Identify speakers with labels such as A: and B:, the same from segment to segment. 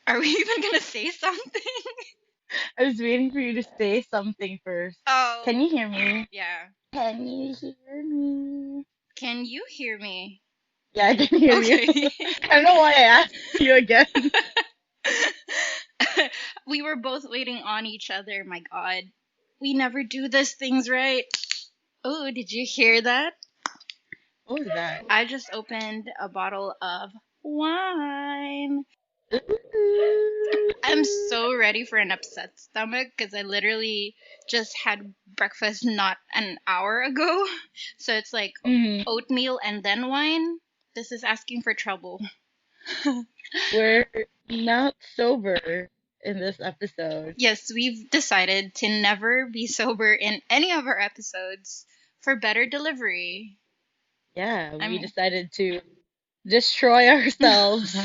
A: Are we even gonna say something?
B: I was waiting for you to say something first. Can
A: Oh,
B: you hear me?
A: yeah.
B: Can you hear me?
A: Can you hear me?
B: Yeah, I can hear you.
A: Okay.
B: I don't know why I asked you again.
A: We were both waiting on each other. My God. We never do these things right. Oh, did you hear that?
B: What was that?
A: I just opened a bottle of wine. I'm so ready for an upset stomach because I literally just had breakfast not an hour ago. So it's like
B: Mhm.
A: oatmeal and then wine. This is asking for trouble.
B: We're not sober in this episode.
A: Yes, we've decided to never be sober in any of our episodes for better delivery.
B: Yeah,
A: I
B: we
A: mean,
B: decided to destroy ourselves.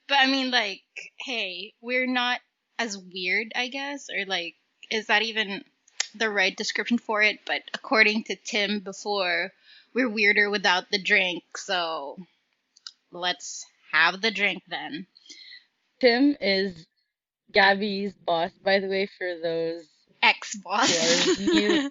A: but I mean, like, hey, we're not as weird, I guess, or like, is that even the right description for it? But according to Tim before, we're weirder without the drink, so let's have the drink then.
B: Tim is Gabby's boss, by the way, for those
A: Ex
B: who
A: boss.
B: are new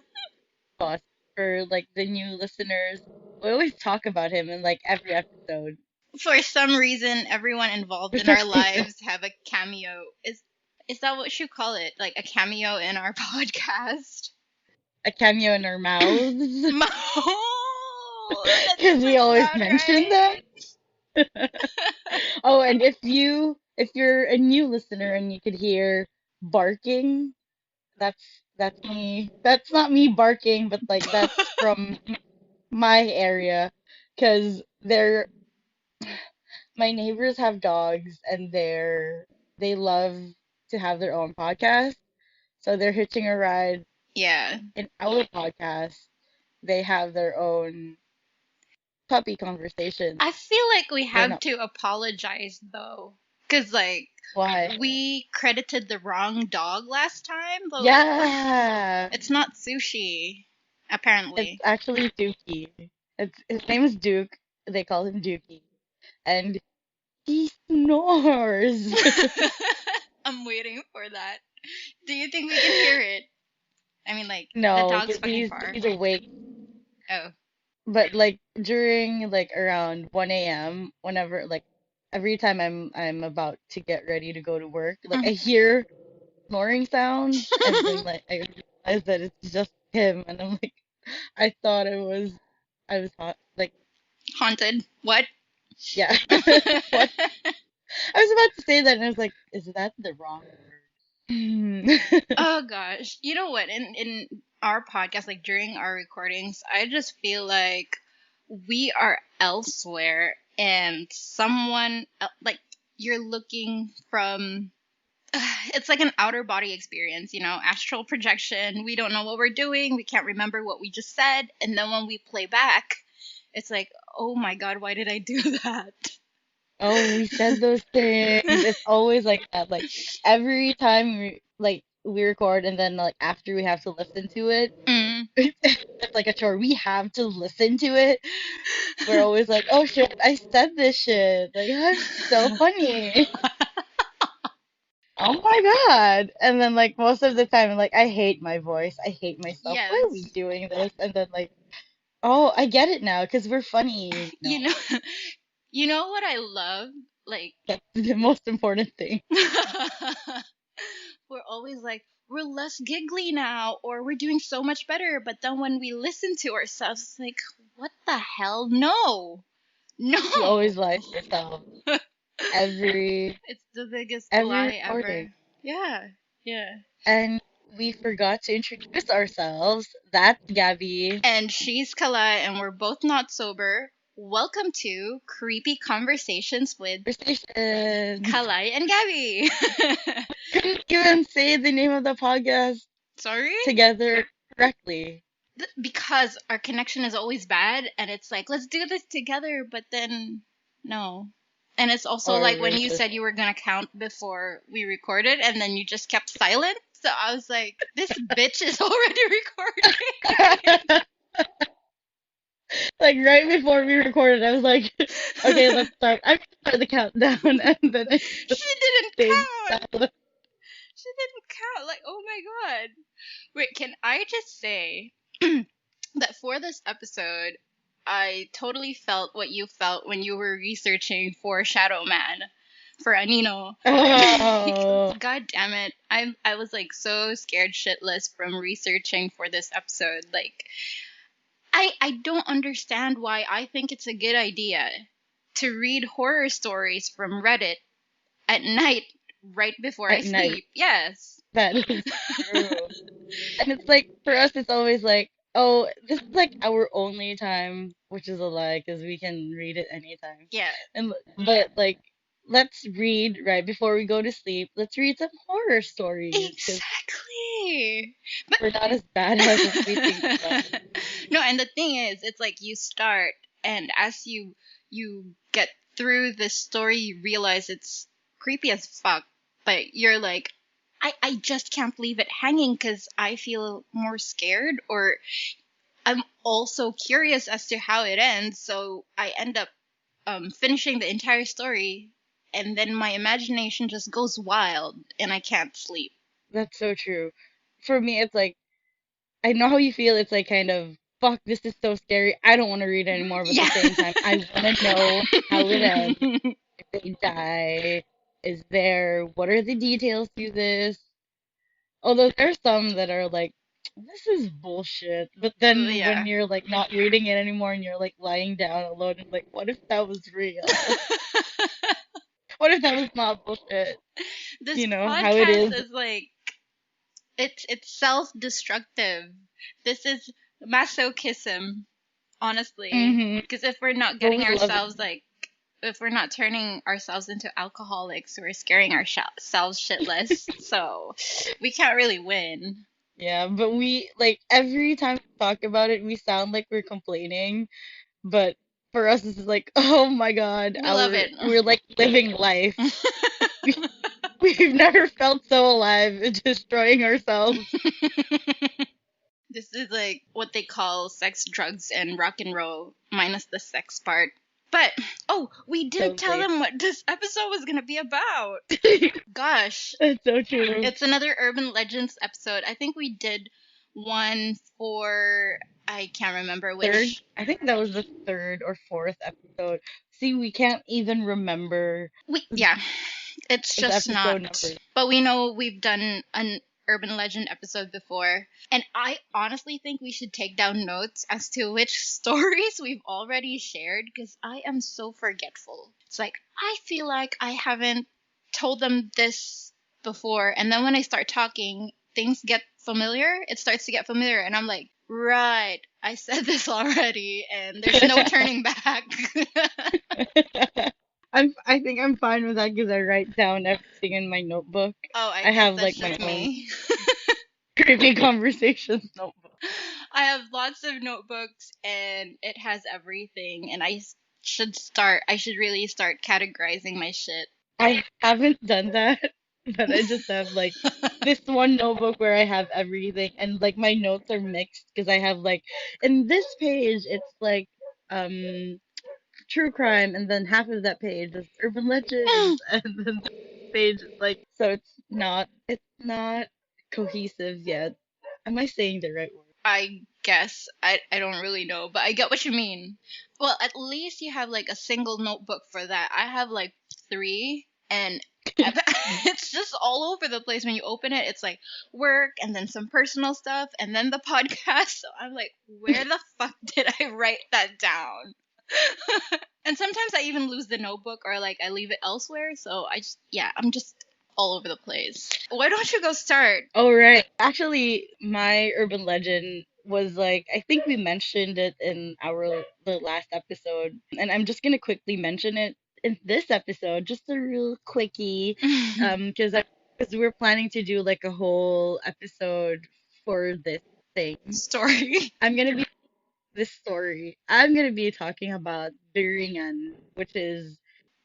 B: boss, for like the new listeners. We always talk about him in like every episode.
A: For some reason, everyone involved
B: For
A: in
B: some
A: our
B: reason,
A: lives have a cameo. Is that what you call it? Like a cameo in our podcast?
B: a cameo in our mouths
A: Oh, that
B: because we
A: doesn't
B: always
A: sound
B: mention them.
A: right.
B: Oh, and if you're a new listener and you could hear barking, that's me. That's not me barking, but like that's from my area, because my neighbors have dogs and they love to have their own podcast. So they're hitching a ride
A: Yeah.
B: in our podcast. They have their own puppy conversations.
A: I feel like we
B: They're
A: have
B: not.
A: to apologize though. Because, like,
B: Why?
A: we credited the wrong dog last time, but
B: Yeah,
A: it's not sushi,
B: it's
A: apparently.
B: actually Dookie. His name is Duke. They call him Dookie, and he snores.
A: I'm waiting for that. Do you think we can hear it? I mean, like, the
B: No,
A: dog's
B: because
A: fucking
B: he's
A: far.
B: he's awake.
A: Oh.
B: But like during like around 1 a.m., whenever like every time I'm about to get ready to go to work, like I hear snoring sounds, and then like I realize that it's just him, and I'm like, I thought I was hot, like,
A: Haunted. What?
B: yeah. What? I was about to say that, and I was like, is that the wrong word?
A: Oh gosh. You know what? In our podcast, like during our recordings, I just feel like we are elsewhere and someone like you're looking from it's like an outer body experience, astral projection. We don't know what we're doing. We can't remember what we just said, and then when we play back, it's like, "Oh my god, why did I do that?"
B: Oh, we said those things. It's always like that. Like every time we record, and then like after we have to listen to it,
A: Mm.
B: it's like a chore. We have to listen to it. We're always like, oh shit, I said this shit. Like that's so funny. Oh my God. And then like most of the time, like I hate my voice. I hate myself. Why are we
A: Yes.
B: doing this? And then like, oh, I get it now because we're funny.
A: You
B: No,
A: know you know what I love? Like
B: that's the most important thing.
A: we're always like, we're less giggly now, or we're doing so much better. But then when we listen to ourselves, it's like, what the hell? No,
B: You
A: no.
B: always lie to yourself every
A: It's the biggest
B: every
A: lie ever.
B: recording.
A: Yeah, yeah.
B: And we forgot to introduce ourselves. That's Gabby.
A: And she's Kalai, and we're both not sober. Welcome to Creepy Conversations with
B: Conversations.
A: Kalai and Gabby.
B: Couldn't even say the name of the podcast
A: Sorry?
B: together correctly.
A: Because our connection is always bad, and it's like, let's do this together, but then no. And it's also
B: Or
A: like when
B: we're
A: you
B: just
A: said you were gonna count before we recorded, and then you just kept silent. So I was like, this bitch is already recording.
B: Like right before we recorded, I was like, okay, let's start. I'm gonna start the countdown, and then it just
A: She didn't
B: stayed
A: count.
B: silent.
A: She didn't count. Like, oh my god. Wait, can I just say that for this episode, I totally felt what you felt when you were researching for Shadow Man for Anino.
B: Oh,
A: God damn it. I was like so scared shitless from researching for this episode. Like I don't understand why I think it's a good idea to read horror stories from Reddit at night right before I
B: at night.
A: sleep. Yes.
B: That is true. And it's like for us, it's always like, oh, this is like our only time, which is a lie because we can read it anytime.
A: Yeah,
B: And but like, let's read right before we go to sleep. Let's read some horror stories because
A: exactly. But
B: we're not as badass as we think we are.
A: no, and the thing is, it's like you start, and as you get through the story, you realize it's creepy as fuck. But you're like, I just can't leave it hanging because I feel more scared, or I'm also curious as to how it ends. So I end up finishing the entire story, and then my imagination just goes wild, and I can't sleep.
B: That's so true. For me, it's like I know how you feel. It's like kind of fuck. This is so scary. I don't want to read anymore. But at
A: Yeah.
B: the same time, I want to know how it ends. If they die, is there? What are the details to this? Although there's some that are like, this is bullshit. But then when
A: Yeah.
B: you're like not reading it anymore and you're like lying down alone and like, what if that was real? What if that was not bullshit?
A: This
B: You know how it
A: podcast
B: is.
A: is like it's self-destructive. This is masochism, honestly.
B: Hmm.
A: Because if we're not
B: But
A: getting
B: we love it.
A: ourselves like if we're not turning ourselves into alcoholics, we're scaring ourselves shitless. So we can't really win.
B: Yeah, but we like every time we talk about it, we sound like we're complaining. But for us, this is like, oh my God,
A: We love it.
B: we're like living life. We, we've never felt so alive, destroying ourselves.
A: This is like what they call sex, drugs, and rock and roll, minus the sex part. But, oh, we didn't tell
B: Totally.
A: them what this episode was going to be about. Gosh,
B: That's so true.
A: it's another Urban Legends episode. I think we did one for, I can't remember
B: Third,
A: which.
B: I think that was the third or fourth episode. See, we can't even remember
A: Yeah, it's
B: those
A: just not.
B: episode numbers.
A: But we know we've done an urban legend episode before. And I honestly think we should take down notes as to which stories we've already shared because I am so forgetful. It's like, I feel like I haven't told them this before. And then when I start talking, things get familiar. It starts to get familiar. And I'm like, right, I said this already. And there's no turning back.
B: I think I'm fine with that because I write down everything in my notebook.
A: Oh, I
B: I
A: guess
B: have
A: that's
B: like my
A: just
B: own
A: me.
B: creepy conversations notebook.
A: I have lots of notebooks and it has everything. And I should really start categorizing my shit.
B: I haven't done that, but I just have like this one notebook where I have everything and like my notes are mixed because I have like in this page it's like um true crime and then half of that page is urban legends and then the page is like so it's not cohesive yet. Am I saying the right word?
A: I guess. I don't really know, but I get what you mean. Well, at least you have like a single notebook for that. I have like three, and it's just all over the place. When you open it, it's like work, and then some personal stuff, and then the podcast. So I'm like, where the fuck did I write that down? And sometimes I even lose the notebook or like I leave it elsewhere. So yeah, I'm just all over the place. Why don't you go start?
B: Oh, right. Actually, my urban legend was like I think we mentioned it in our the last episode, and I'm just gonna quickly mention it in this episode, just a real quickie, because we're planning to do like a whole episode for this thing.
A: Story.
B: I'm gonna be this story. I'm gonna be talking about Biringan, which is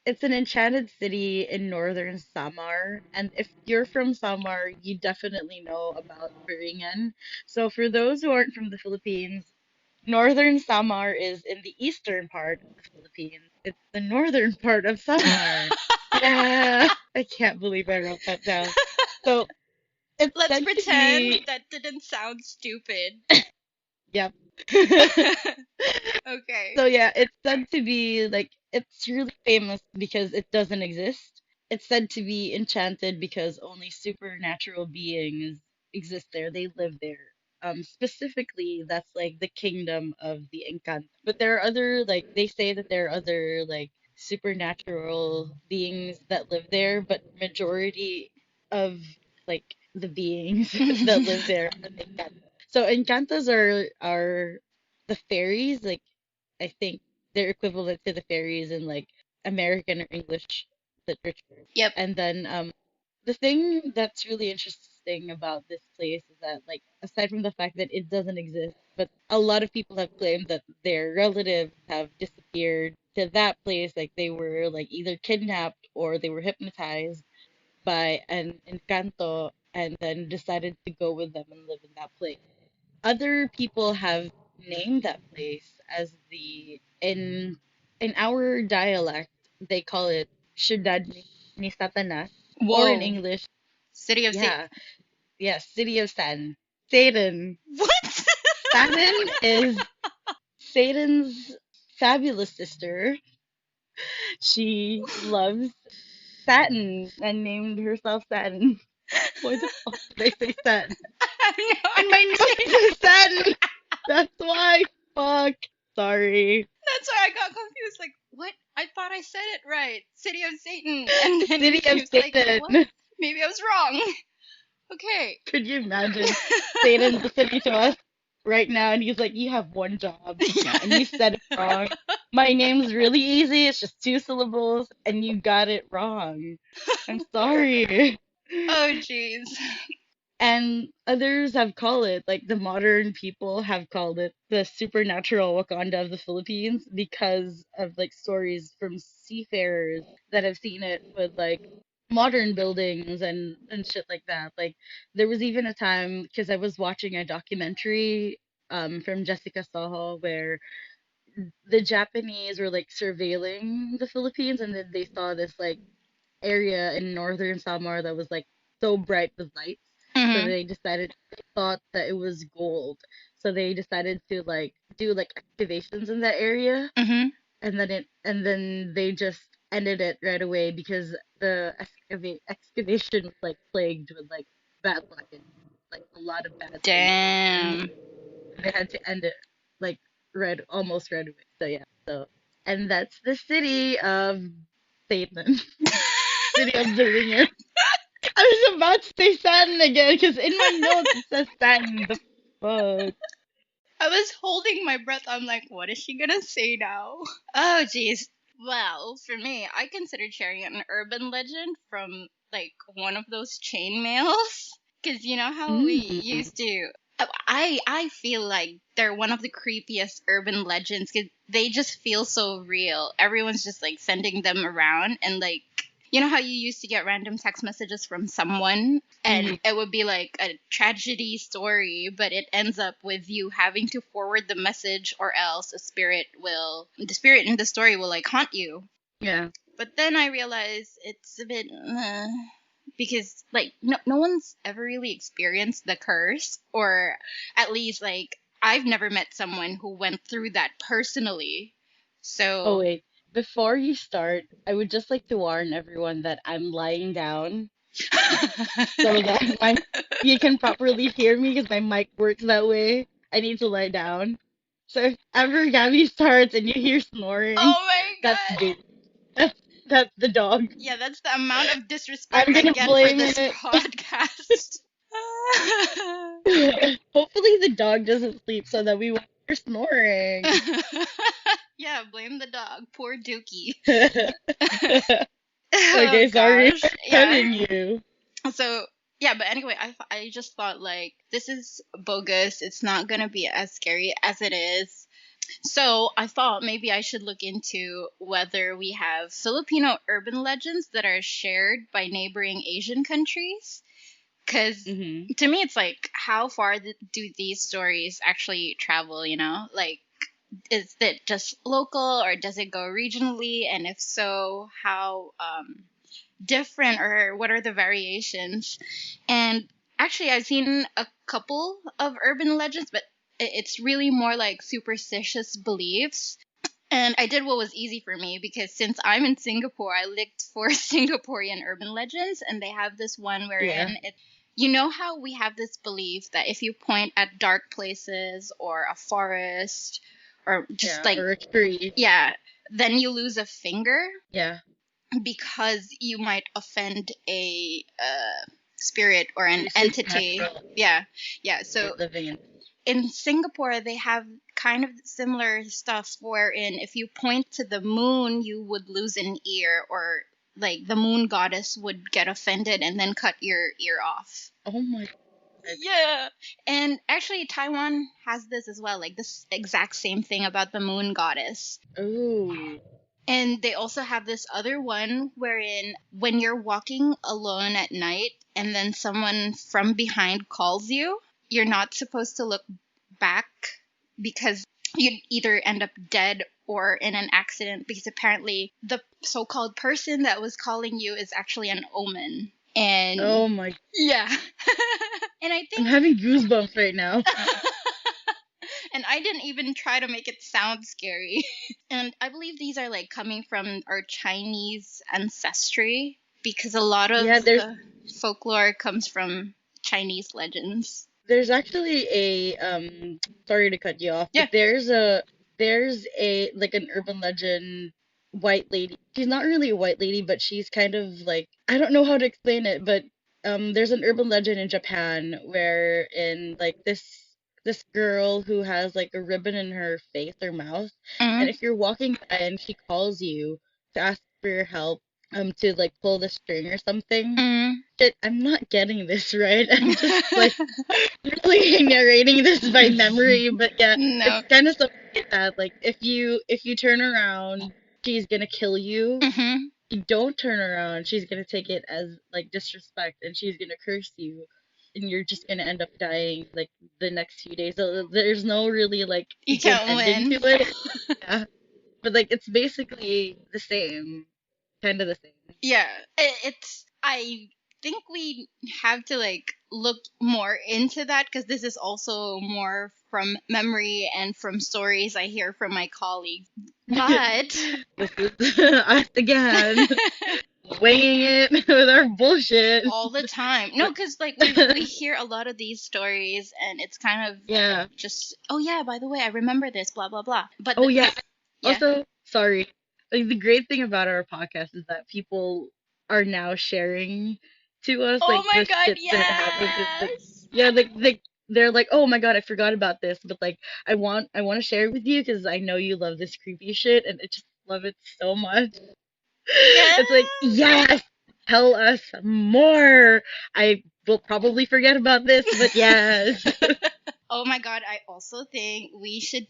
B: it's an enchanted city in northern Samar, and if you're from Samar, you definitely know about Biringan. So for those who aren't from the Philippines, Northern Samar is in the eastern part of the Philippines. It's the northern part of Samar. Yeah, I can't believe I wrote that down. So it's
A: Let's
B: said to
A: pretend
B: be,
A: that didn't sound stupid.
B: yep.
A: Okay.
B: So yeah, it's said to be like it's really famous because it doesn't exist. It's said to be enchanted because only supernatural beings exist there. They live there. Specifically, that's like the kingdom of the Encanto. But there are other like they say that there are other like supernatural beings that live there, but majority of like the beings that live there are Encanto. So Encantos are the fairies, like I think they're equivalent to the fairies in like American or English literature.
A: Yep.
B: And then the thing that's really interesting about this place is that like aside from the fact that it doesn't exist, but a lot of people have claimed that their relatives have disappeared to that place, like they were like either kidnapped or they were hypnotized by an encanto and then decided to go with them and live in that place. Other people have named that place as the in our dialect they call it Ciudad ni Satanas, or in
A: Whoa.
B: English,
A: City of Satan.
B: yeah, yeah, City of Satan. Satan.
A: What?
B: Satan is Satan's fabulous sister. She loves Satin and named herself Satin. Why the fuck did I say Satin?
A: I have no
B: And my notes
A: idea.
B: says Satin. That's why. Fuck. Sorry.
A: That's why I got confused. Like, what? I thought I said it right. City of Satan. And then
B: City
A: he
B: of
A: was like, what?
B: Satan.
A: Maybe I was wrong. Okay.
B: Could you imagine Satan listening to us right now and he's like, you have one job and you
A: Yes.
B: said it wrong. My name's really easy. It's just two syllables and you got it wrong. I'm sorry.
A: Oh, jeez.
B: And others have called it, like the modern people have called it the supernatural Wakanda of the Philippines because of like stories from seafarers that have seen it with like modern buildings and shit like that. Like there was even a time because I was watching a documentary from Jessica Soho where the Japanese were like surveilling the Philippines and then they saw this like area in northern Samar that was like so bright with lights. So
A: Mm-hmm.
B: they thought that it was gold. So they decided to like do like excavations in that area
A: Mm-hmm.
B: and then they just ended it right away because the excavation was like plagued with like bad luck and like a lot of bad things happened.
A: Damn.
B: They had to end it like almost right away. So yeah, so and that's the city of Satan. City of the Ringer. I was about to say Saturn again because in my notes it says Saturn. The fuck.
A: I was holding my breath. I'm like, what is she gonna say now? Oh, jeez. Well, for me, I consider sharing an urban legend from like one of those chain mails. Because you know how we
B: Mm.
A: used to. I feel like they're one of the creepiest urban legends because they just feel so real. Everyone's just like sending them around and like you know how you used to get random text messages from someone and
B: Mm.
A: it would be like a tragedy story, but it ends up with you having to forward the message or else the spirit in the story will like haunt you.
B: Yeah.
A: But then I realized it's a bit because like no one's ever really experienced the curse, or at least like I've never met someone who went through that personally.
B: Oh
A: So
B: wait. Before you start, I would just like to warn everyone that I'm lying down so that my you can properly hear me because my mic works that way. I need to lie down. So if ever Gabby starts and you hear snoring,
A: oh my
B: that's
A: god.
B: Gabe. That's that's the dog.
A: Yeah, that's the amount of disrespect
B: I'm
A: I
B: gonna
A: get for
B: blame
A: this
B: it.
A: podcast.
B: Hopefully the dog doesn't sleep so that we won't hear snoring.
A: Yeah, blame the dog. Poor Dookie.
B: Okay,
A: Oh
B: sorry for
A: gosh. Yeah.
B: cutting you.
A: So, yeah, but anyway, I just thought like this is bogus. It's not going to be as scary as it is. So, I thought maybe I should look into whether we have Filipino urban legends that are shared by neighboring Asian countries. Because
B: Mm-hmm.
A: to me, it's like, how far do these stories actually travel, you know? Like, is it just local or does it go regionally? And if so, how different or what are the variations? And actually, I've seen a couple of urban legends, but it's really more like superstitious beliefs. And I did what was easy for me because since I'm in Singapore, I looked for Singaporean urban legends, and they have this one
B: Yeah.
A: wherein you know how we have this belief that if you point at dark places or a forest or just
B: Yeah.
A: like,
B: Or a tree.
A: yeah, then you lose a finger
B: Yeah.
A: because you might offend a spirit or an
B: Very
A: entity.
B: supernatural.
A: Yeah, yeah.
B: You're
A: So
B: living in.
A: in Singapore, they have kind of similar stuff wherein if you point to the moon, you would lose an ear, or like the moon goddess would get offended and then cut your ear off.
B: Oh my God.
A: Yeah. And actually, Taiwan has this as well, like this exact same thing about the moon goddess.
B: Oh.
A: And they also have this other one wherein when you're walking alone at night and then someone from behind calls you, you're not supposed to look back because you'd either end up dead or in an accident because apparently the so-called person that was calling you is actually an omen. And
B: Oh my.
A: yeah. And I
B: I'm
A: think
B: having goosebumps right now.
A: and I didn't even try to make it sound scary. And I believe these are like coming from our Chinese ancestry because a lot of
B: Yeah,
A: the folklore comes from Chinese legends.
B: there's actually a sorry to cut you off, but
A: Yeah.
B: there's a like an urban legend white lady. She's not really a white lady, but she's kind of like, I don't know how to explain it, but there's an urban legend in Japan where in like this girl who has like a ribbon in her face or mouth, and
A: Mm,
B: if you're walking by and she calls you to ask for your help, to like pull the string or something.
A: mm.
B: Shit, I'm not getting this right. I'm just like really narrating this by memory, but yeah, it's
A: No.
B: kind of something like that. Like if you turn around, she's gonna kill you.
A: Hmm.
B: If you don't turn around, she's gonna take it as like disrespect, and she's gonna curse you, and you're just gonna end up dying like the next few days. So there's no really like
A: You
B: good
A: can't
B: ending to
A: win.
B: it. Yeah, but like it's basically the same, kind of the same.
A: Yeah. It's. I think we have to like look more into that because this is also more from memory and from stories I hear from my colleagues. But
B: This is us again, weighing it with our bullshit.
A: all the time. No,
B: But
A: because like we hear a lot of these stories, and it's kind of
B: yeah.
A: just, oh yeah, by the way, I remember this, blah blah blah. But
B: Oh yeah.
A: yeah.
B: Also, sorry. Like the great thing about our podcast is that people are now sharing to us
A: Oh
B: like
A: my
B: the
A: god,
B: shit that happens.
A: yes.
B: Yeah, like they're like, oh my God, I forgot about this, but like I want to share it with you because I know you love this creepy shit, and I just love it so much.
A: Yes.
B: It's like, yes, tell us more. I will probably forget about this, but yes.
A: Oh my god, I also think we should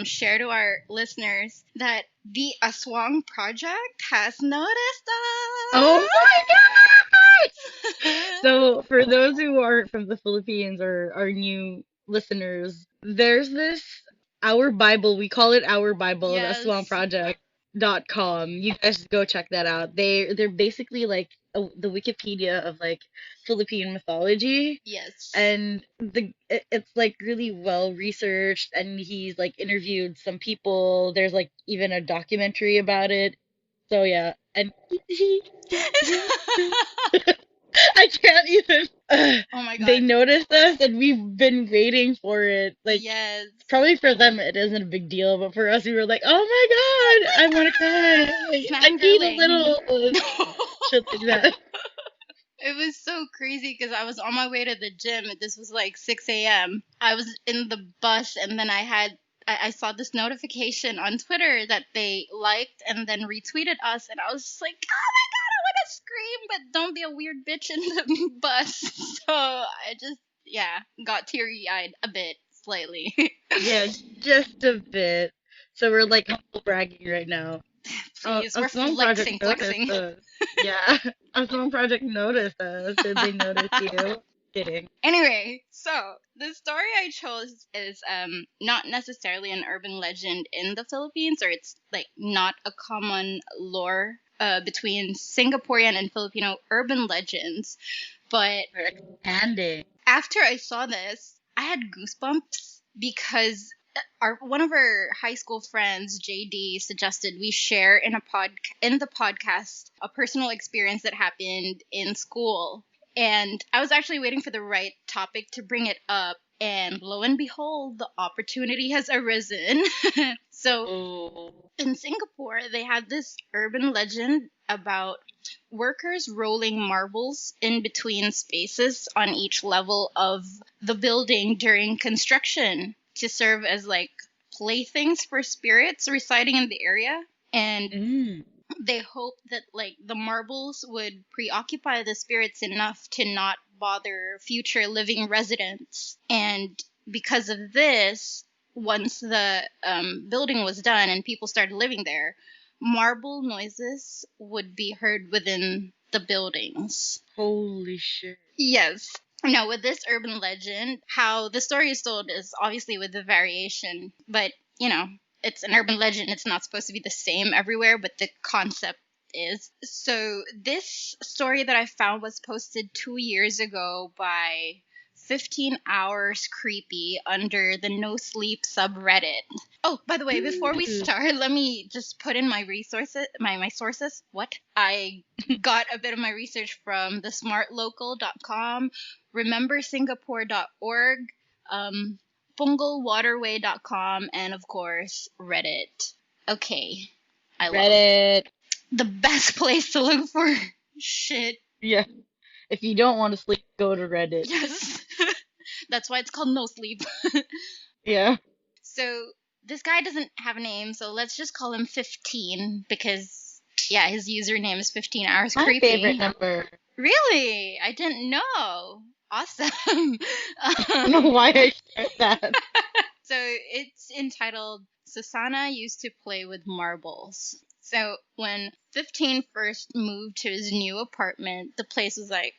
A: share to our listeners that the Aswang Project has noticed
B: Oh my God!
A: us.
B: So, for those who aren't from the Philippines or are new listeners, there's this Our Bible. We call it Our Bible, the
A: Yes.
B: aswangproject.com. You guys go check that out. They're basically like the Wikipedia of like Philippine mythology,
A: Yes.
B: and it's like really well researched, and he's like interviewed some people. There's like even a documentary about it. So yeah, and I can't even.
A: Oh my
B: They
A: god.
B: noticed us, and we've been waiting for it. Like,
A: Yes.
B: probably for them, it isn't a big deal, but for us, we were like, "Oh my God, I want to cry. I need a
A: Fangirling.
B: little shit like that."
A: It was so crazy because I was on my way to the gym. And this was like 6 a.m. I was in the bus, and then I saw this notification on Twitter that they liked and then retweeted us, and I was just like, oh my god, I want to scream, but don't be a weird bitch in the bus. So I just, yeah, got teary eyed a bit, slightly.
B: Yeah, just a bit. So we're like humble bragging right now.
A: Please,
B: A
A: we're
B: Sloan Project
A: flexing,
B: noticed
A: flexing.
B: us. Yeah, a Sloan Project noticed us. Did they notice you? Kidding.
A: Anyway, so the story I chose is not necessarily an urban legend in the Philippines, or it's like not a common lore between Singaporean and Filipino urban legends. But
B: We're expanding.
A: after I saw this, I had goosebumps because our one of our high school friends, JD, suggested we share in the podcast a personal experience that happened in school. And I was actually waiting for the right topic to bring it up, and lo and behold, the opportunity has arisen. So
B: Oh.
A: in Singapore, they had this urban legend about workers rolling marbles in between spaces on each level of the building during construction to serve as like playthings for spirits residing in the area. And
B: Mm.
A: they hoped that like the marbles would preoccupy the spirits enough to not bother future living residents. And because of this, once the building was done and people started living there, marble noises would be heard within the buildings.
B: Holy shit.
A: Yes. Now, with this urban legend, how the story is told is obviously with the variation, but you know, it's an urban legend. It's not supposed to be the same everywhere, but the concept is. So, this story that I found was posted 2 years ago by 15 Hours Creepy under the No Sleep subreddit. Oh, by the way, before we
B: Ooh.
A: start, let me just put in my resources, my sources. What? I got a bit of my research from thesmartlocal.com, remembersingapore.org, um, punggolwaterway.com, and of course, Reddit. Okay. I love
B: Reddit.
A: the best place to look for shit.
B: Yeah. If you don't want to sleep, go to Reddit.
A: Yes. That's why it's called No Sleep.
B: Yeah.
A: So this guy doesn't have a name, so let's just call him 15 because yeah, his username is 15 Hours
B: My
A: Creepy.
B: favorite number.
A: Really? I didn't know. Awesome.
B: I don't know why I shared that.
A: So it's entitled Susana Used to Play with Marbles. So when 15 first moved to his new apartment, the place was like,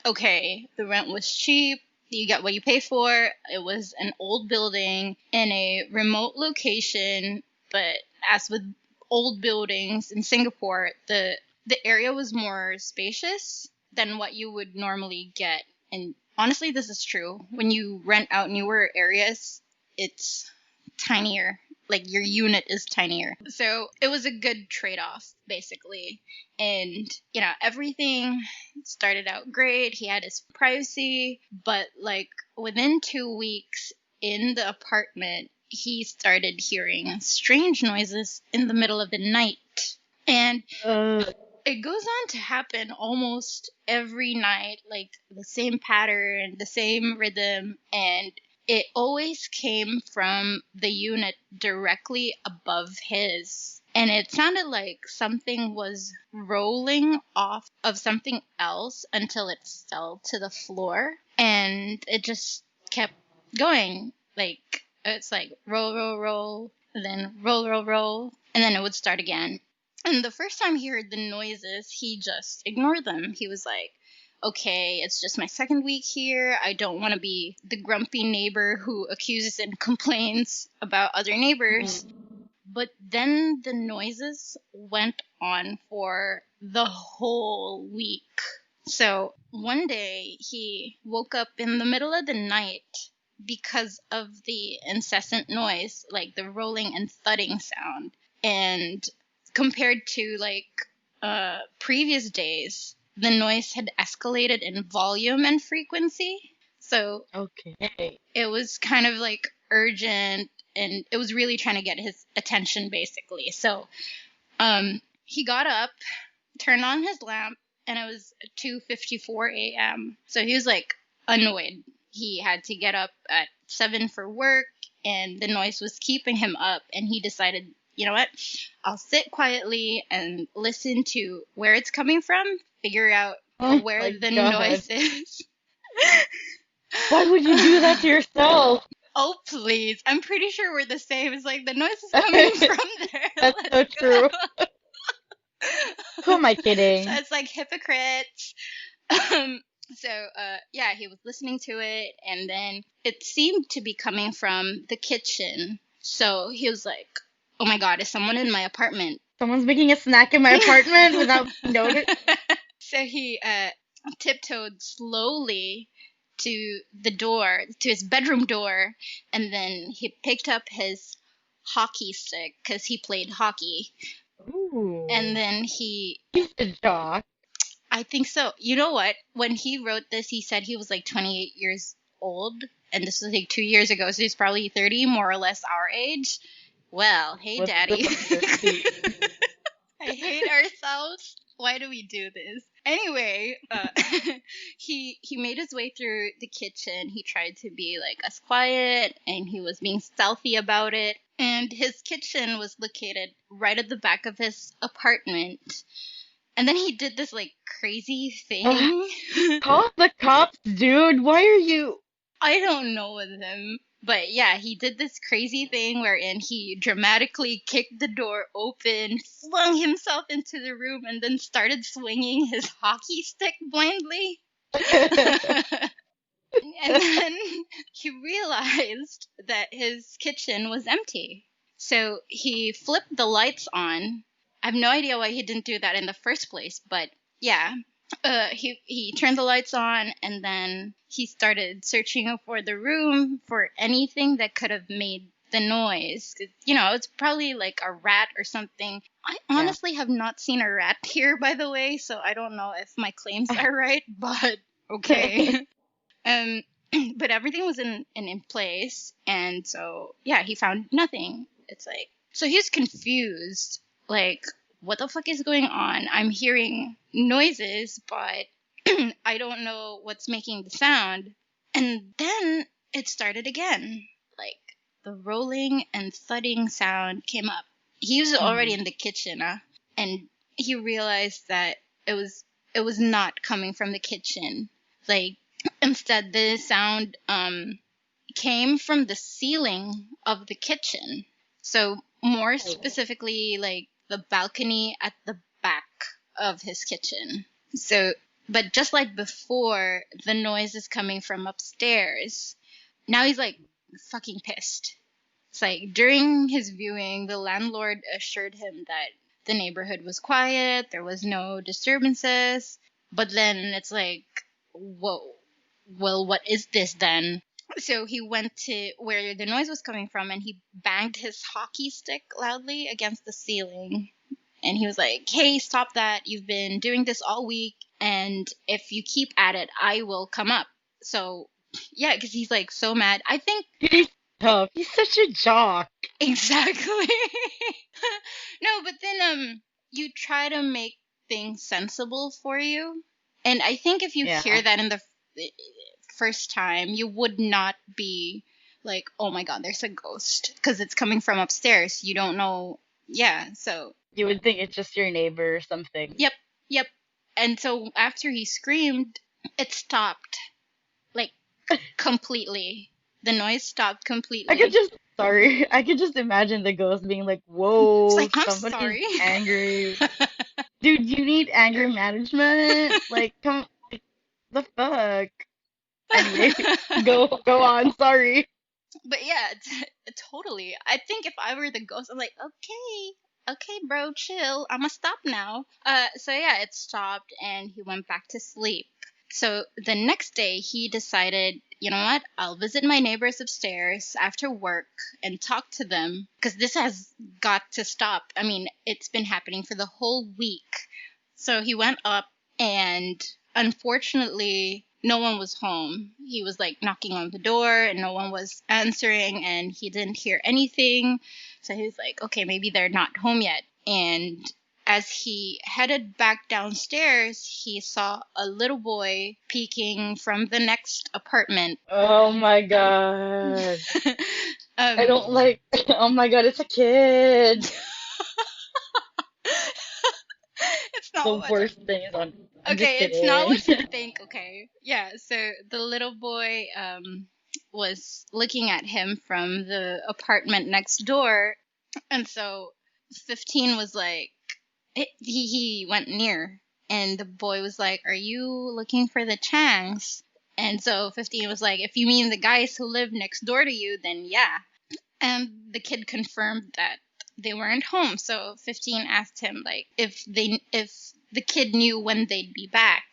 A: okay, the rent was cheap. You get what you pay for. It was an old building in a remote location, but as with old buildings in Singapore, the area was more spacious than what you would normally get. And honestly, this is true. When you rent out newer areas, it's tinier. Like your unit is tinier. So it was a good trade off, basically. And, you know, everything started out great. He had his privacy, but like within 2 weeks in the apartment, he started hearing strange noises in the middle of the night. And
B: Uh,
A: it goes on to happen almost every night, like the same pattern, the same rhythm, and it always came from the unit directly above his. And it sounded like something was rolling off of something else until it fell to the floor. And it just kept going. Like, it's like roll, roll, roll, and then roll, roll, roll, and then it would start again. And the first time he heard the noises, he just ignored them. He was like, okay, it's just my second week here. I don't want to be the grumpy neighbor who accuses and complains about other neighbors. But then the noises went on for the whole week. So one day he woke up in the middle of the night because of the incessant noise, like the rolling and thudding sound. And compared to like previous days, the noise had escalated in volume and frequency. So
B: okay.
A: it was kind of like urgent and it was really trying to get his attention basically. So he got up, turned on his lamp, and it was 2:54 a.m. So he was like annoyed. He had to get up at 7 for work and the noise was keeping him up, and he decided, you know what? I'll sit quietly and listen to where it's coming from, figure out
B: Oh
A: where
B: my
A: the
B: God.
A: noise is.
B: Why would you do that to yourself?
A: Oh, please. I'm pretty sure we're the same. It's like the noise is coming from there.
B: That's so
A: Let's go.
B: true. Who am I
A: So
B: kidding?
A: it's like hypocrites. Um, yeah, he was listening to it, and then it seemed to be coming from the kitchen. So he was like, "Oh my God, is someone in my apartment?"
B: Someone's making a snack in my apartment without me noticing.
A: So he tiptoed slowly to the door, to his bedroom door, and then he picked up his hockey stick because he played hockey. And
B: Ooh,
A: then he,
B: he's a jock.
A: I think so. You know what? When he wrote this, he said he was like 28 years old, and this was like 2 years ago, so he's probably 30, more or less our age. Well, hey,
B: What's the
A: daddy.
B: fantasy?
A: I hate ourselves. Why do we do this? Anyway, he made his way through the kitchen. He tried to be like as quiet, and he was being stealthy about it. And his kitchen was located right at the back of his apartment. And then he did this like crazy thing.
B: Call the cops, dude. Why are you?
A: I don't know with him. But yeah, he did this crazy thing wherein he dramatically kicked the door open, flung himself into the room, and then started swinging his hockey stick blindly. And then he realized that his kitchen was empty. So he flipped the lights on. I have no idea why he didn't do that in the first place, but yeah. He turned the lights on, and then he started searching for the room for anything that could have made the noise. 'Cause, it's probably like a rat or something. I
B: Yeah.
A: honestly have not seen a rat here, by the way, so I don't know if my claims are right, but okay. Um, but everything was in place, and so yeah, he found nothing. It's like, so he's confused, like, what the fuck is going on? I'm hearing noises, but I don't know what's making the sound. And then it started again, like the rolling and thudding sound came up. He was already
B: Mhm.
A: in the kitchen, and he realized that it was it was not coming from the kitchen. Like, instead, the sound came from the ceiling of the kitchen. So, more
B: Oh,
A: specifically, like the balcony at the back of his kitchen. So, but just like before, the noise is coming from upstairs. Now he's like fucking pissed. It's like during his viewing, the landlord assured him that the neighborhood was quiet, there was no disturbances. But then it's like, whoa, well, what is this then? So he went to where the noise was coming from, and he banged his hockey stick loudly against the ceiling. And he was like, "Hey, stop that. You've been doing this all week, and if you keep at it, I will come up." So, yeah, because he's like so mad. I think
B: he's tough. He's such a jock.
A: exactly. No, but then you try to make things sensible for you. And I think if you hear
B: Yeah.
A: that in the first time, you would not be like, "Oh my God, there's a ghost," because it's coming from upstairs. You don't know. Yeah, so
B: You would think it's just your neighbor or something.
A: yep, yep. And so after he screamed, it stopped, like, completely. The noise stopped
B: I could
A: completely.
B: just, sorry, I could just imagine the ghost being like,
A: It's
B: whoa,
A: like, "I'm
B: somebody's
A: sorry."
B: angry. Dude, you need anger management? Like, come, the fuck? Anyway, go on, sorry.
A: But yeah, totally. I think if I were the ghost, I'm like, okay, bro, chill. I'ma stop now. So yeah, it stopped, and he went back to sleep. So the next day, he decided, you know what? I'll visit my neighbors upstairs after work and talk to them, because this has got to stop. I mean, it's been happening for the whole week. So he went up, and unfortunately, no one was home. He was like knocking on the door, and no one was answering, and he didn't hear anything. So he was like, okay, maybe they're not home yet. And as he headed back downstairs, he saw a little boy peeking from the next apartment.
B: Oh my God. I
A: um,
B: don't like, oh my God, it's a kid.
A: it's not
B: The
A: what
B: worst thing is on, I'm just
A: Okay, it's not
B: kidding.
A: what you think, okay. Yeah, so the little boy was looking at him from the apartment next door, and so 15 was like, he went near, and the boy was like, "Are you looking for the Changs?" And so 15 was like, "If you mean the guys who live next door to you, then yeah." And the kid confirmed that they weren't home. So 15 asked him like if the kid knew when they'd be back,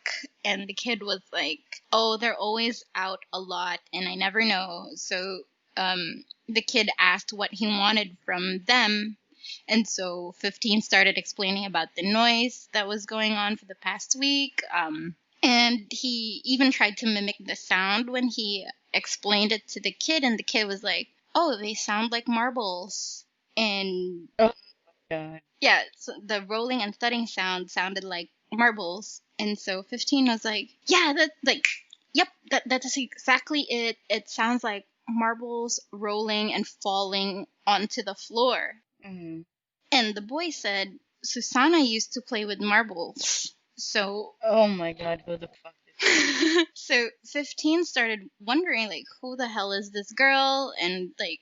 A: and the kid was like, "Oh, they're always out a lot, and I never know." So the kid asked what he wanted from them, and so 15 started explaining about the noise that was going on for the past week. And he even tried to mimic the sound when he explained it to the kid, and the kid was like, "Oh, they sound like marbles." And
B: Oh God.
A: yeah, so the rolling and thudding sound sounded like marbles. And so 15 was like, "Yeah, that like, yep, that's exactly it. It sounds like marbles rolling and falling onto the floor."
B: Hmm.
A: And the boy said, "Susanna used to play with marbles." So
B: Oh my God, who the fuck is this?
A: so 15 started wondering like, who the hell is this girl, and like,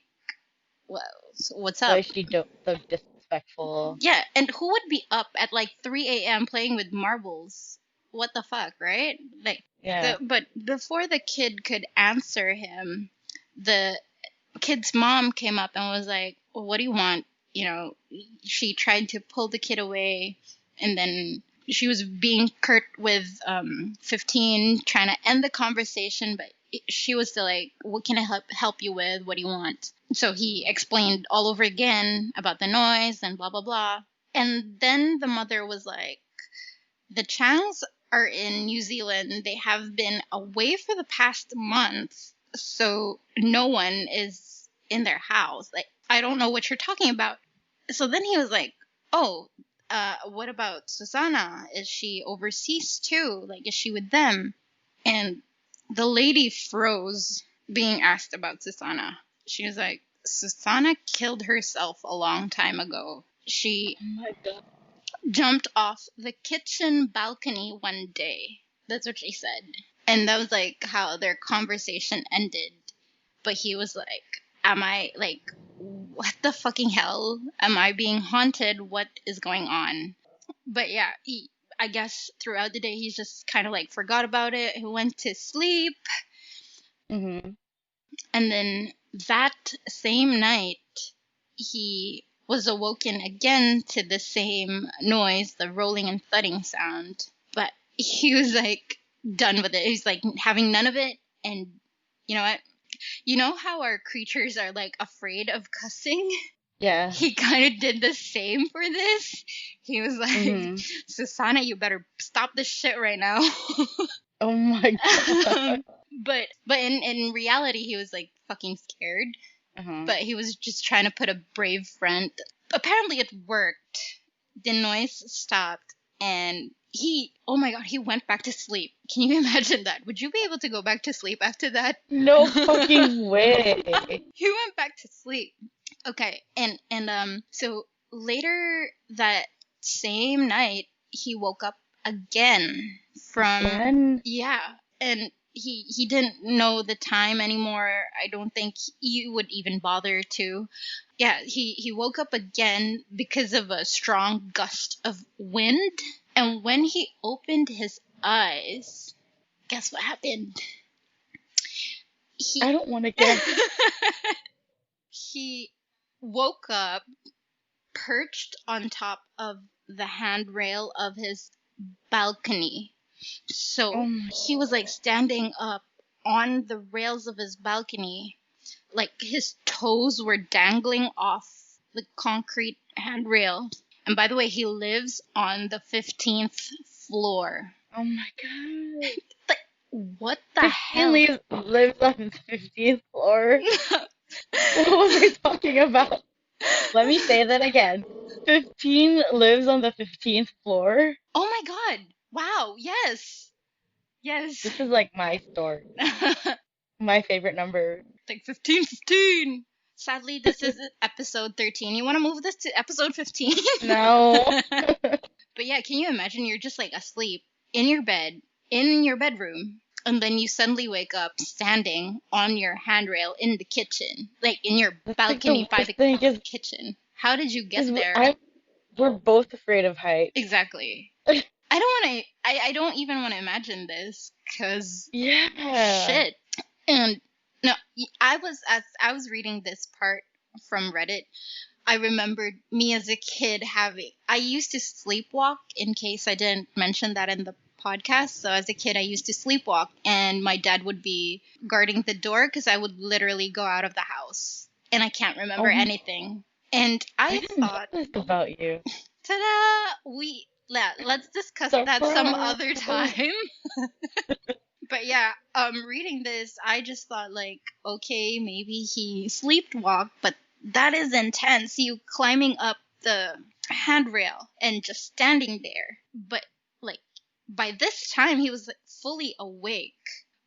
A: well, so what's
B: Why
A: up?
B: is she so disrespectful?
A: Yeah, and who would be up at like 3 a.m. playing with marbles? What the fuck, right? Like,
B: Yeah.
A: but before the kid could answer him, the kid's mom came up and was like, "Well, what do you want?" You know, she tried to pull the kid away, and then she was being curt with 15, trying to end the conversation, but she was still like, "What can I help you with? What do you want?" So he explained all over again about the noise and blah blah blah. And then the mother was like, "The Changs are in New Zealand. They have been away for the past month, so no one is in their house. Like, I don't know what you're talking about." So then he was like, "Oh, what about Susanna? Is she overseas too? Like, is she with them?" And the lady froze being asked about Susanna. She was like, "Susanna killed herself a long time ago. She
B: Oh my God.
A: jumped off the kitchen balcony one day." That's what she said. And that was like how their conversation ended. But he was like, "Am I like, what the fucking hell? Am I being haunted? What is going on?" But yeah, I guess throughout the day, he just kind of like forgot about it. He went to sleep.
B: Hmm.
A: And then that same night, he was awoken again to the same noise, the rolling and thudding sound. But he was like done with it. He's like having none of it. And you know what? You know how our creatures are like afraid of cussing?
B: Yeah.
A: He kind of did the same for this. He was like,
B: Hmm.
A: "Susanna, you better stop this shit right now."
B: Oh my God.
A: But in reality, he was like fucking scared.
B: Uh-huh.
A: But he was just trying to put a brave front. Apparently, it worked. The noise stopped, and oh my god, he went back to sleep. Can you imagine that? Would you be able to go back to sleep after that?
B: No fucking way.
A: He went back to sleep. Okay, and so later that same night, he woke up again from,
B: Again?
A: yeah, and he didn't know the time anymore. I don't think you would even bother to. Yeah, he woke up again because of a strong gust of wind, and when he opened his eyes, guess what happened?
B: I
A: He
B: don't want to guess.
A: he woke up perched on top of the handrail of his balcony.
B: Oh
A: So
B: my
A: he was like standing up on the rails of his balcony, like his toes were dangling off the concrete handrail. And by the way, he lives on the 15th floor.
B: Oh my God.
A: Like, what the
B: 15
A: hell?
B: lives on the 15th floor. What was I talking about? Let me say that again. 15 lives on the 15th floor.
A: Oh my god. Wow, yes. Yes.
B: This is like my story. My favorite number.
A: Like 15, 15. Sadly, this is episode 13. You want to move this to episode 15?
B: No.
A: But yeah, can you imagine you're just like asleep in your bed, in your bedroom, and then you suddenly wake up standing on your handrail in the kitchen, like in your
B: That's like the
A: balcony by
B: worst
A: the
B: thing
A: kitchen. How did you get
B: is
A: there?
B: I'm we're both afraid of heights.
A: Exactly. I don't want to. I don't even want to imagine this because
B: Yeah.
A: shit. And no, as I was reading this part from Reddit, I remembered me as a kid having. I used to sleepwalk, in case I didn't mention that in the podcast. So as a kid, I used to sleepwalk, and my dad would be guarding the door because I would literally go out of the house, and I can't remember
B: Oh,
A: anything. And
B: I
A: I
B: didn't know
A: thought,
B: this about you.
A: ta-da! Let's discuss that some other
B: Surprise.
A: time. But yeah, reading this, I just thought like, okay, maybe he sleepwalked, but that is intense. You climbing up the handrail and just standing there. But like by this time, he was like fully awake,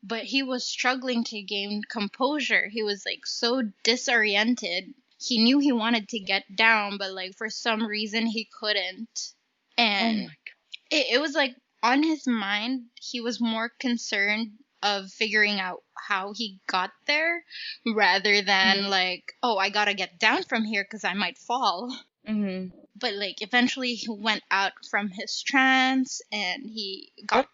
A: but he was struggling to gain composure. He was like so disoriented. He knew he wanted to get down, but like for some reason he couldn't.
B: Oh
A: And
B: my
A: it was like on his mind, he was more concerned of figuring out how he got there rather than
B: God.
A: like, oh, I gotta get down from here because I might fall.
B: Mm-hmm.
A: But like eventually he went out from his trance and he got.
B: That,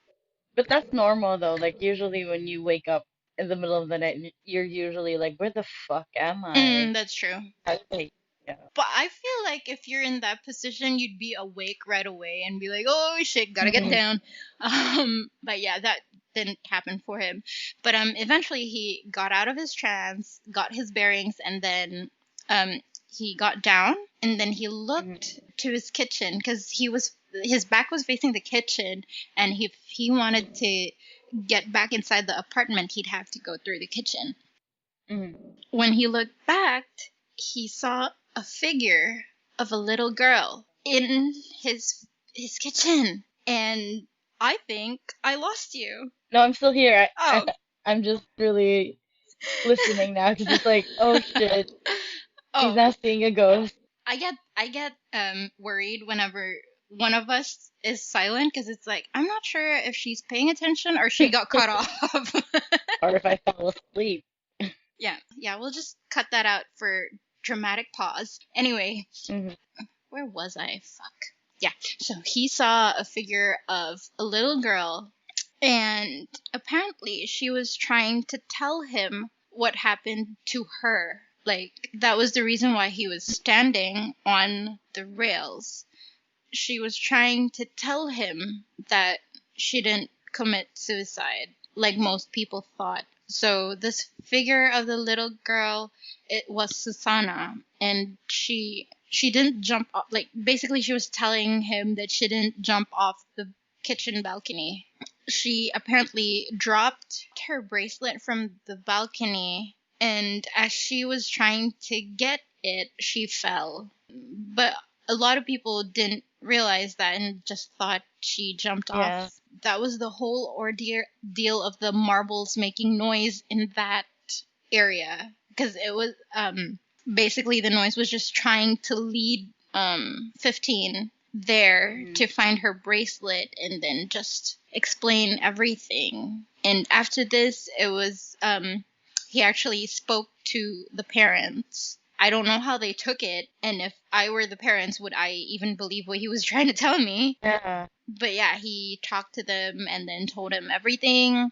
B: but that's normal though. Like usually when you wake up in the middle of the night, you're usually like, where the fuck am I?
A: That's true.
B: I think, yeah.
A: But I feel like if you're in that position, you'd be awake right away and be like, "Oh shit, gotta get
B: Mm-hmm.
A: down." But yeah, that didn't happen for him. But eventually he got out of his trance, got his bearings, and then um, he got down, and then he looked to his kitchen because his back was facing the kitchen, and if he wanted to get back inside the apartment, he'd have to go through the kitchen.
B: Mm-hmm.
A: When he looked back, he saw a figure of a little girl in his kitchen. And I think I lost you.
B: No, I'm still here.
A: Oh.
B: I'm just really listening now because it's like, oh shit, she's
A: Oh,
B: not seeing a ghost.
A: I get worried whenever one of us is silent because it's like I'm not sure if she's paying attention or she got cut off.
B: Or if I fell asleep.
A: Yeah, we'll just cut that out for dramatic pause. Anyway,
B: Hmm.
A: where was I? Fuck. Yeah. So he saw a figure of a little girl, and apparently she was trying to tell him what happened to her. Like, that was the reason why he was standing on the rails. She was trying to tell him that she didn't commit suicide like most people thought. So this figure of the little girl, it was Susanna, and she didn't jump off. Like basically, she was telling him that she didn't jump off the kitchen balcony. She apparently dropped her bracelet from the balcony, and as she was trying to get it, she fell. But a lot of people didn't realize that and just thought she jumped
B: Yeah.
A: off. That was the whole ordeal of the marbles making noise in that area because it was basically the noise was just trying to lead 15 there
B: Hmm.
A: to find her bracelet and then just explain everything. And after this, it was he actually spoke to the parents. I don't know how they took it, and if I were the parents, would I even believe what he was trying to tell me?
B: Yeah.
A: But yeah, he talked to them and then told him everything.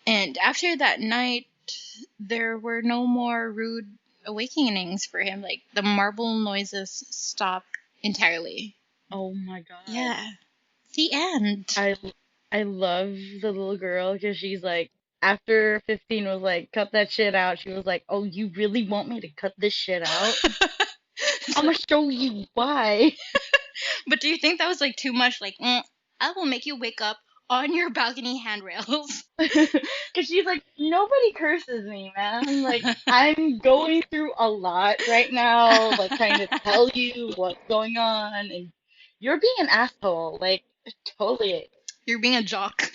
A: And after that night, there were no more rude awakenings for him. Like the marble noises stopped entirely.
B: Oh my God.
A: Yeah, the end.
B: I I love the little girl because she's like, after 15 was like, cut that shit out. She was like, oh, you really want me to cut this shit out? I'm gonna show you why.
A: But do you think that was like too much? Like, I will make you wake up on your balcony handrails.
B: Because she's like, nobody curses me, man. Like, I'm going through a lot right now, like, trying to tell you what's going on, and you're being an asshole. Like, totally
A: You're being a jock.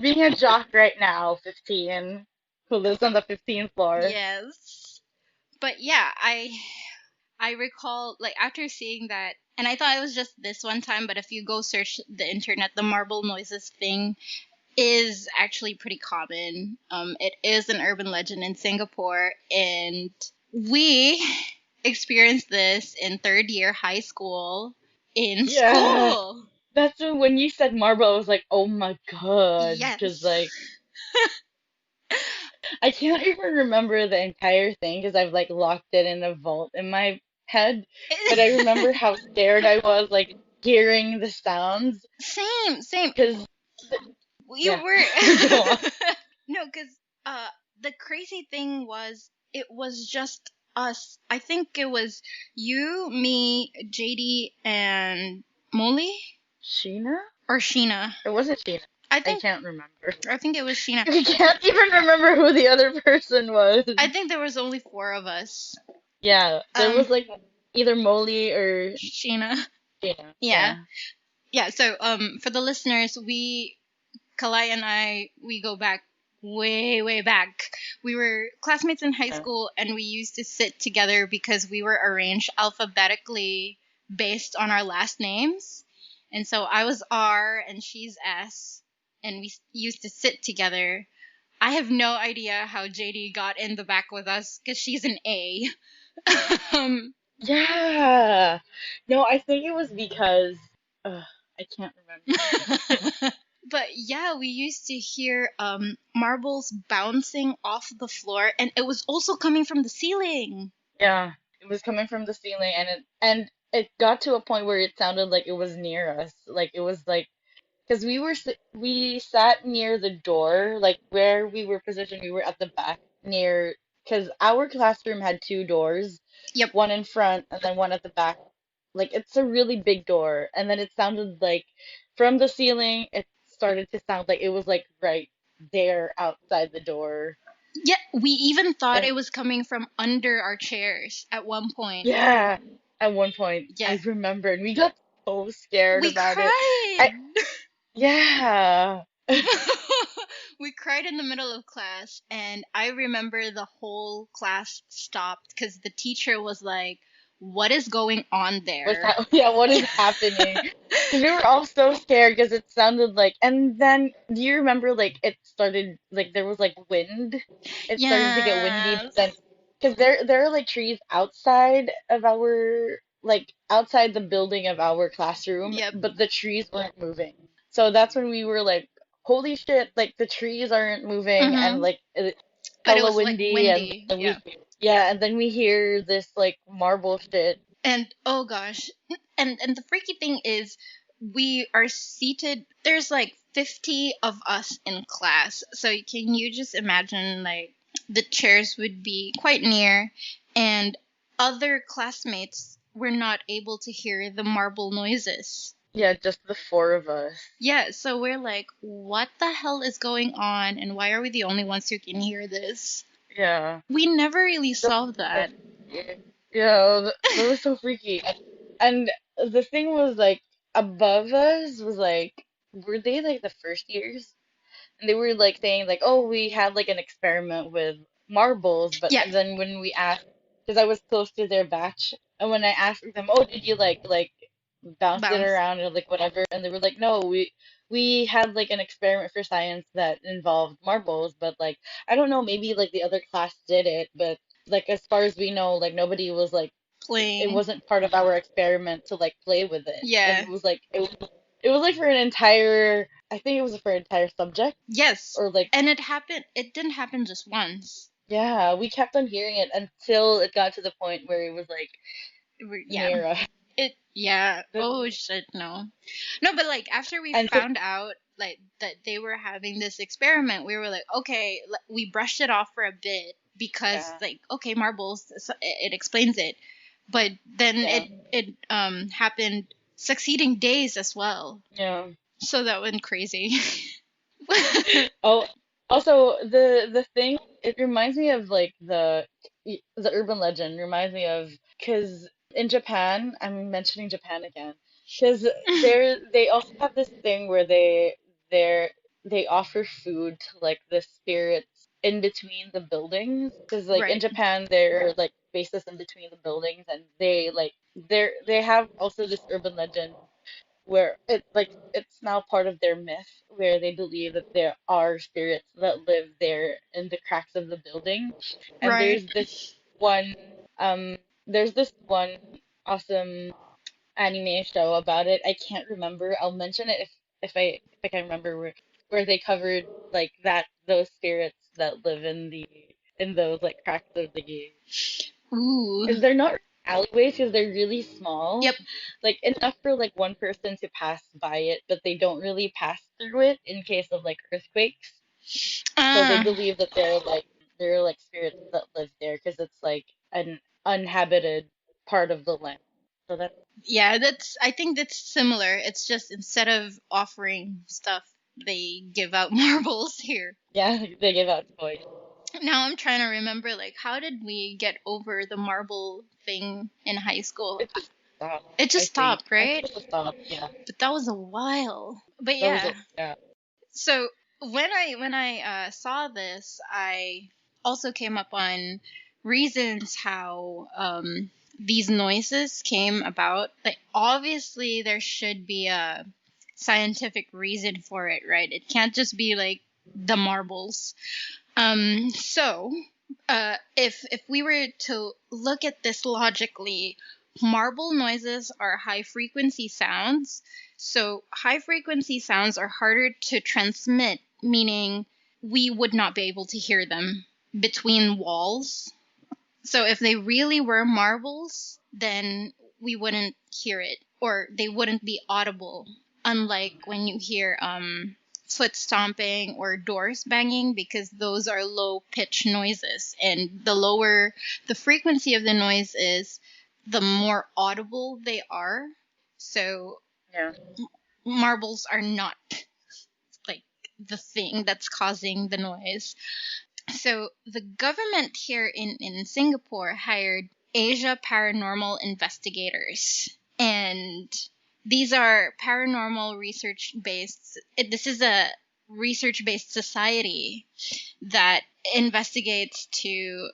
B: being a jock right now, 15, who lives on the 15th floor.
A: Yes. But yeah, I recall like after seeing that, and I thought it was just this one time, but if you go search the internet, the marble noises thing is actually pretty common. It is an urban legend in Singapore, and we experienced this in third year high school in
B: Yeah.
A: school.
B: That's when you said marble, I was like, oh my God. Because,
A: Yes.
B: like, I can't even remember the entire thing because I've, like, locked it in a vault in my head. But I remember how scared I was, like, hearing the sounds.
A: Same, same.
B: Because,
A: We
B: yeah,
A: were
B: go on.
A: no, because uh, the crazy thing was it was just us. I think it was you, me, JD, and Molly
B: Sheena?
A: or Sheena.
B: Or was it Sheena?
A: I
B: I
A: think
B: can't remember.
A: I think it was Sheena.
B: I can't even remember who the other person was.
A: I think there was only four of us.
B: Yeah, there
A: Um,
B: was, like, either Molly or
A: Sheena.
B: Sheena.
A: Yeah,
B: Yeah.
A: yeah. So for the listeners, Kalai and I, we go back way, way back. We were classmates in high
B: Yeah.
A: school and we used to sit together because we were arranged alphabetically based on our last names. And so I was R and she's S, and we used to sit together. I have no idea how JD got in the back with us because she's an A. um,
B: Yeah. No, I think it was because I can't remember.
A: but yeah, we used to hear marbles bouncing off the floor, and it was also coming from the ceiling.
B: Yeah, it was coming from the ceiling, and it got to a point where it sounded like it was near us. Like it was like because we sat near the door, like where we were positioned, we were at the back near because our classroom had two doors,
A: Yep.
B: one in front and then one at the back. Like it's a really big door, and then it sounded like from the ceiling, it started to sound like it was like right there outside the door.
A: Yeah, we even thought
B: And
A: it was coming from under our chairs at one point.
B: yeah, at one point
A: Yeah.
B: I remembered we got so scared
A: We
B: about it.
A: cried.
B: I yeah.
A: We cried in the middle of class, and I remember the whole class stopped because the teacher was like, "What is going on
B: What's
A: there?"
B: that? Yeah, what is happening? Because we were all so scared because it sounded like, and then do you remember like it started like there was like wind? It started to get windy, but then
A: Yes.
B: because there are like trees outside of our like outside the building of our classroom,
A: Yep.
B: but the trees weren't moving. So that's when we were like, holy shit, like the trees aren't moving and
A: Mm-hmm.
B: like it's
A: But it
B: hella
A: was like
B: windy and
A: windy.
B: then
A: Yeah.
B: we hear this like marble shit.
A: And oh gosh, and the freaky thing is, we are seated. There's like 50 of us in class, so can you just imagine like the chairs would be quite near, and other classmates were not able to hear the marble noises.
B: Yeah, just the four of us.
A: Yeah, so we're like, what the hell is going on, and why are we the only ones who can hear this?
B: Yeah.
A: We never really
B: That
A: solved
B: was so
A: that.
B: freaky. Yeah, that was so freaky. And the thing was like above us was like were they like the first years? And they were like saying like, oh, we had like an experiment with marbles, but
A: Yeah,
B: then when we asked, because I was close to their batch, and when I asked them, oh, did you like bounce it
A: bounce.
B: around or like whatever, and they were like, no, we had like an experiment for science that involved marbles, but like I don't know, maybe like the other class did it, but like as far as we know, like nobody was like it
A: Playing.
B: wasn't part of our experiment to like play with it, and
A: Yeah.
B: it was like it was like for an entire I think it was for an entire subject
A: Yes.
B: or like
A: And it happened. It didn't happen just once.
B: yeah, we kept on hearing it until it got to the point where it was like
A: Yeah.
B: near us.
A: It. Yeah. Oh shit. No. No, but like after we
B: And so
A: found out like that they were having this experiment, we were like, okay, we brushed it off for a bit because
B: yeah,
A: like, okay, marbles, it explains it. But then
B: yeah,
A: it happened succeeding days as well.
B: yeah.
A: So that went crazy.
B: Oh, also the thing it reminds me of like the urban legend reminds me of because in Japan, I'm mentioning Japan again, because they also have this thing where they they offer food to like the spirits in between the buildings. Because like in
A: Right.
B: Japan, there are like spaces in between the buildings, and they have also this urban legend where it's now part of their myth where they believe that there are spirits that live there in the cracks of the building. And
A: Right.
B: there's this one. there's this one awesome anime show about it. I can't remember. I'll mention it if I can remember where they covered like that those spirits that live in those like cracks of the
A: Ooh.
B: because they're not alleyways because they're really small,
A: Yep.
B: like enough for like one person to pass by it, but they don't really pass through it in case of like earthquakes. So they
A: Ah.
B: believe that they're like spirits that live there because it's like an uninhabited part of the land. So that's
A: Yeah, that's I think that's similar. It's just instead of offering stuff, they give out marbles here.
B: yeah, they give out toys.
A: Now I'm trying to remember like how did we get over the marble thing in high school?
B: It just stopped,
A: It
B: I
A: just
B: think.
A: stopped,
B: I think
A: right?
B: it just stopped. Yeah,
A: But that was a while. But
B: that was
A: yeah.
B: yeah.
A: So when I saw this, I also came up on reasons how these noises came about. Like obviously there should be a scientific reason for it, right? It can't just be like the marbles. If we were to look at this logically, marble noises are high frequency sounds. So high frequency sounds are harder to transmit, meaning we would not be able to hear them between walls. So if they really were marbles, then we wouldn't hear it or they wouldn't be audible. Unlike when you hear foot stomping or doors banging, because those are low pitch noises, and the lower the frequency of the noise is, the more audible they are. So
B: Yeah.
A: marbles are not like the thing that's causing the noise. So the government here in Singapore hired Asia paranormal investigators. And these are paranormal research based, this is a research based society that investigates to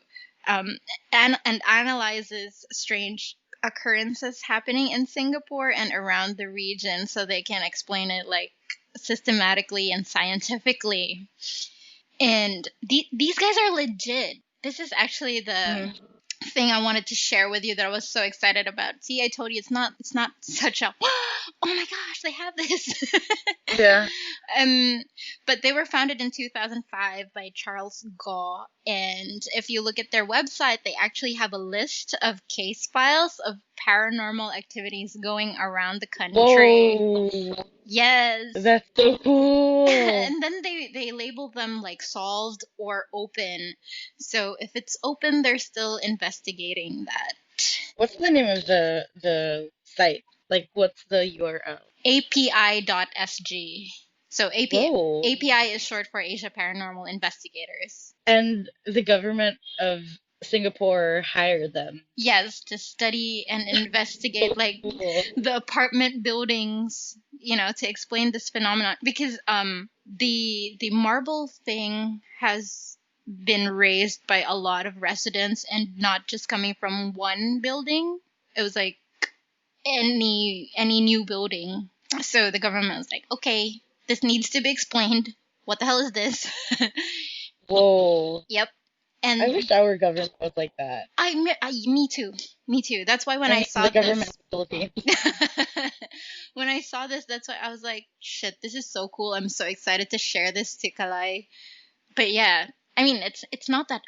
A: and analyzes strange occurrences happening in Singapore and around the region so they can explain it like systematically and scientifically. And these guys are legit. This is actually the
B: Hmm.
A: thing I wanted to share with you that I was so excited about. See, I told you it's not such a oh my gosh, they have this.
B: Yeah.
A: um but they were founded in 2005 by Charles Gaw, and if you look at their website, they actually have a list of case files of paranormal activities going around the country.
B: Whoa,
A: Yes.
B: that's so cool.
A: And then they label them like solved or open. So if it's open, they're still investigating that.
B: What's the name of the site? Like, what's the URL?
A: API.sg. So
B: Whoa.
A: API is short for Asia Paranormal Investigators.
B: And the government of Singapore hired them.
A: Yes, to study and
B: So
A: investigate like
B: cool.
A: the apartment buildings, to explain this phenomenon, because the marble thing has been raised by a lot of residents and not just coming from one building. It was like any new building. So the government was like, okay, this needs to be explained. What the hell is this?
B: Whoa.
A: Yep.
B: I
A: And
B: wish our government was like that.
A: me too. Me too. That's why when
B: I
A: I
B: mean, the
A: saw
B: government
A: this,
B: of the Philippines.
A: when I saw this, that's why I was like, shit, this is so cool. I'm so excited to share this to Kalai. But yeah, I mean, it's not that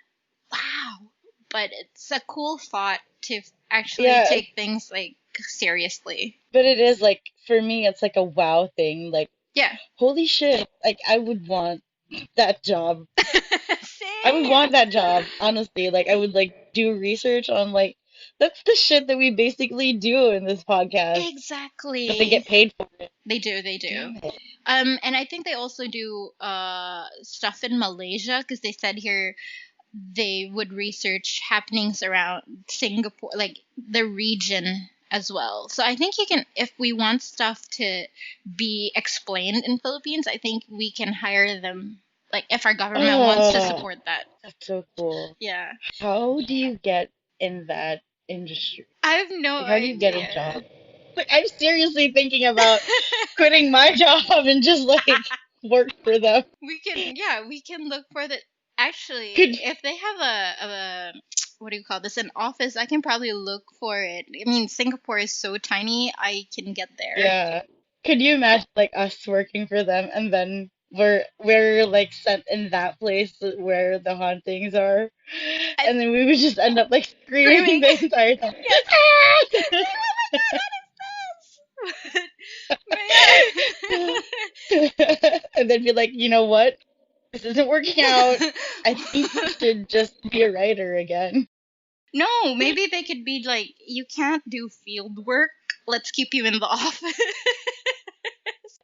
A: wow, but it's a cool thought to actually
B: Yeah,
A: take things like seriously.
B: but it is like for me, it's like a wow thing. Like,
A: Yeah.
B: holy shit! Like, I would want that job. I would
A: Same.
B: want that job, honestly. Like, I would like do research on like that's the shit that we basically do in this podcast, but they
A: Exactly.
B: get paid for it.
A: They do, they do.
B: Damn it.
A: And I think they also do stuff in Malaysia, because they said here they would research happenings around Singapore, like the region as well. So I think you can, if we want stuff to be explained in Philippines, I think we can hire them. Like if our government wants to
B: Oh,
A: support that.
B: that's so cool.
A: Yeah.
B: How do you get in that industry?
A: I have no
B: Like, how do you get a
A: idea.
B: job? Like, I'm seriously thinking about quitting my job and just like work for them.
A: We can, yeah, we can look for the. Actually,
B: Could
A: if they have a what do you call this, an office, I can probably look for it. I mean, Singapore is so tiny, I can get there.
B: Yeah. Could you imagine like us working for them and then we're like sent in that place where the hauntings are,
A: I
B: and then we would just end up like screaming
A: screaming.
B: the entire time.
A: Yes. Like, oh my god, that is this.
B: And then be like, you know what? This isn't working out.
A: But
B: I think you
A: yeah.
B: should just be a writer again.
A: No, maybe they could be like, you can't do field work. Let's keep you in the office.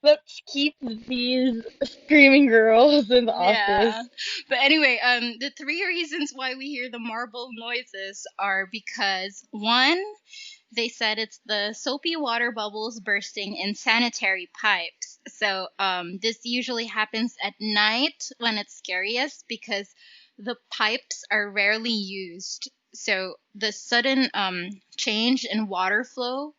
B: Let's keep these screaming girls in the
A: Yeah.
B: office.
A: But anyway, the three reasons why we hear the marble noises are because one, they said it's the soapy water bubbles bursting in sanitary pipes. So this usually happens at night when it's scariest because the pipes are rarely used. So the sudden change in water flow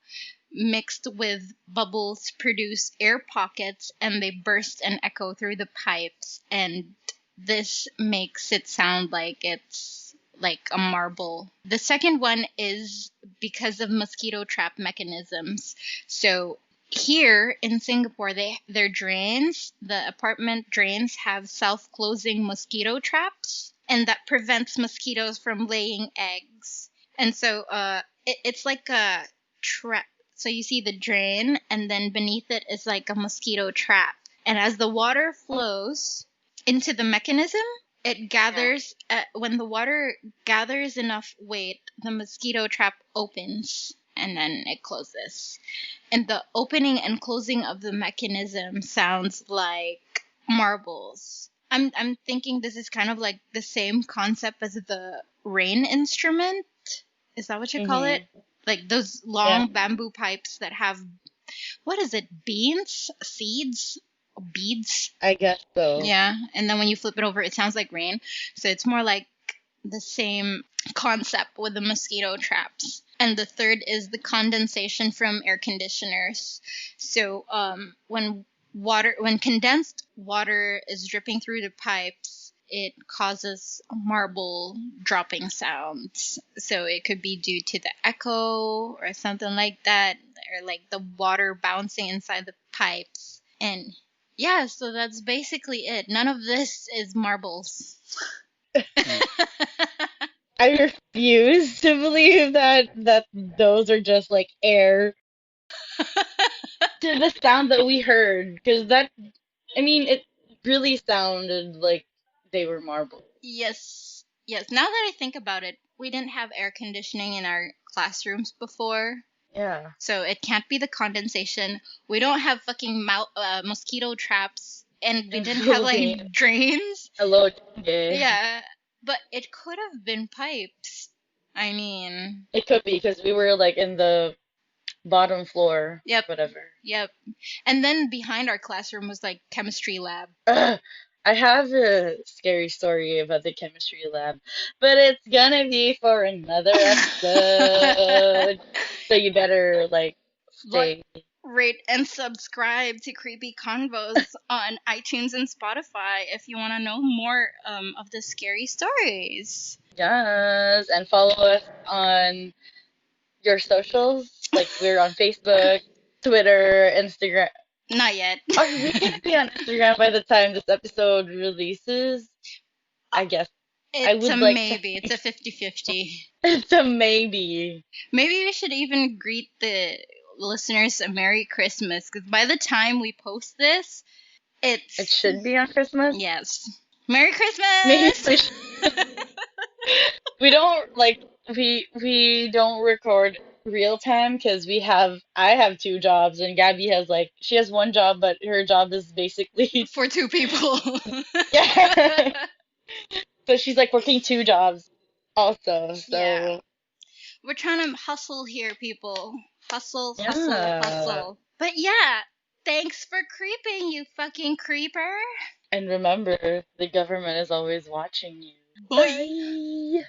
A: mixed with bubbles produce air pockets and they burst and echo through the pipes, and this makes it sound like it's like a marble. The second one is because of mosquito trap mechanisms. So here in Singapore, their drains, the apartment drains have self-closing mosquito traps, and that prevents mosquitoes from laying eggs. And so it's like a trap. So you see the drain, and then beneath it is like a mosquito trap. And as the water flows into the mechanism, it gathers. When the water gathers enough weight, the mosquito trap opens, and then it closes. And the opening and closing of the mechanism sounds like marbles. I'm thinking this is kind of like the same concept as the rain instrument. Is that what you call it?
B: Hmm.
A: Like those
B: Yeah,
A: long bamboo pipes that have, what is it? Beans? Seeds? Beads?
B: I guess so.
A: Yeah. And then when you flip it over, it sounds like rain. So it's more like the same concept with the mosquito traps. And the third is the condensation from air conditioners. So when condensed water is dripping through the pipes, it causes marble dropping sounds. So it could be due to the echo or something like that, or like the water bouncing inside the pipes. And yeah, so that's basically it. None of this is marbles.
B: I refuse to believe that those are just like air to the sound that we heard, because that, I mean, it really sounded like they were marble.
A: Yes. Yes. Now that I think about it, we didn't have air conditioning in our classrooms before.
B: Yeah,
A: So it can't be the condensation. We don't have fucking mosquito traps, and we
B: in the
A: didn't have like
B: Philippines.
A: drains.
B: Hello, Chingay.
A: Yeah. But it could have been pipes. I mean,
B: It could be because we were like in the bottom floor,
A: yep.
B: whatever.
A: Yep. And then behind our classroom was like chemistry lab.
B: Ugh, I have a scary story about the chemistry lab, but it's gonna be for another episode. So you better like
A: Like,
B: stay.
A: rate and subscribe to Creepy Convos on iTunes and Spotify if you want to know more of the scary stories.
B: Yes, and follow us on your socials. Like we're on Facebook, Twitter, Instagram.
A: Not yet.
B: Are we gonna be on Instagram by the time this episode releases? I guess I
A: It's a
B: would like to
A: maybe. It's a 50-50.
B: it's a maybe.
A: Maybe we should even greet the listeners a Merry Christmas, because by the time we post this,
B: It
A: it's.
B: should be on Christmas.
A: Yes. Merry
B: Maybe
A: Christmas!
B: we should, we don't like we don't record real time because I have two jobs and Gabby has like she has one job but her job is basically
A: For two people.
B: yeah. So she's like working two jobs also.
A: Yeah.
B: So
A: We're trying to hustle here, people. Hustle, hustle,
B: yeah.
A: hustle. But yeah, thanks for creeping, you fucking creeper.
B: And remember, the government is always watching you.
A: Bye.
B: Bye.